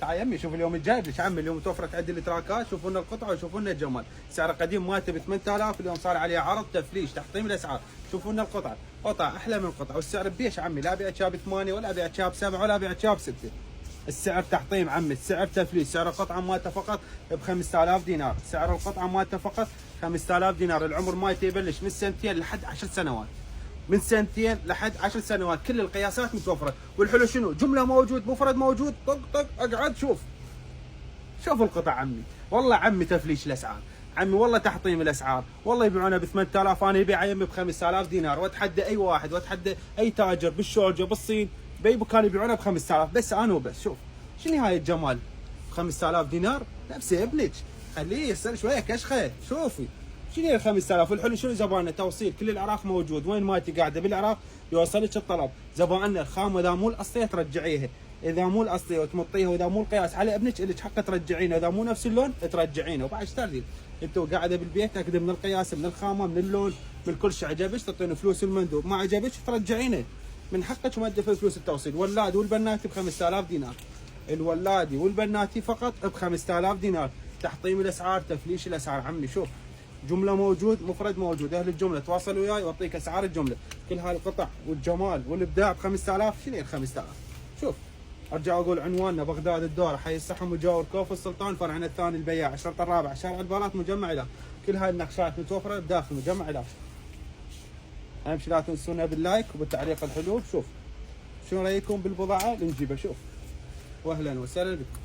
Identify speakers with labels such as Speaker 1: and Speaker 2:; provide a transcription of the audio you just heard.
Speaker 1: تعال يمي شوف اليوم الجايب لك عمي، اليوم توفرت عندي التراكات، شوفوا لنا القطعه وشوفوا لنا الجمال. سعر قديم مالته ب 8000، اليوم صار عليه عرض تفليش تحطيم الاسعار. شوفوا لنا القطعه، قطعه احلى من قطعه، والسعر بيش عمي، لا ابيع شاب 8 ولا ابيع شاب 7 ولا ابيع شاب 6. السعر تحطيم عمي، السعر تفليش، سعر القطعه مالته فقط ب 5000 دينار، سعر القطعه مالته فقط 5000 دينار. العمر مالته يبلش من سنتين لحد 10 سنوات، من سنتين لحد 10 سنوات، كل القياسات متوفره. والحلو شنو؟ جمله موجود، مفرد موجود، طق طق اقعد شوف. شوف القطع عمي، والله عمي تفليش الاسعار، عمي والله تحطيم الاسعار، والله يبيعونها ب 8000 انا ابيعها يمي ب 5000 دينار، واتحدى اي واحد واتحدى اي تاجر بالشارجه بالصين باي مكان يبيعونها ب 5000، بس انا وبس. شوف شنو هاي الجمال، ب 5000 دينار نفسي ابنك، خليه يصير شويه كشخه. شوفي شنو ال 5000. والحلو شنو زبائننا توصيل كل العراق موجود، وين ما انت قاعده بالعراق يوصلك الطلب. زبائننا الخامه اذا مو الاصليه ترجعيها، اذا مو الاصليه وتمطيها، واذا مو القياس على ابنك لك حق ترجعينه، اذا مو نفس اللون ترجعينه. وبعد ايش تردين؟ انت قاعده بالبيت تاكد من القياس، من الخامه، من اللون، من كل شيء. عجبك تعطين فلوس المندوب، ما عجبك ترجعينه، من حقك ما تدفع فلوس التوصيل. ولاد والبناتي ب 5000 دينار، الولادي والبناتي فقط ب 5000 دينار. تحطيم الاسعار، تفليش الاسعار عمي. شوف جمله موجود، مفرد موجود، اهل الجمله تواصل وياي واعطيك اسعار الجمله. كل هاي القطع والجمال والابداع ب 5000. شنو ال 5000؟ شوف ارجع اقول عنواننا بغداد الدوره، حي الصحه، مجاور كوف السلطان، فرعنا الثاني البياع، الشرطه الرابعه، شارع البارات، مجمع علاج. كل هاي النقشات متوفره بداخل مجمع علاج. اهم شيء لا تنسونا باللايك وبالتعليق الحلو. شوف شنو رايكم بالبضاعه اللي نجيبها. شوف واهلا وسهلا بكم.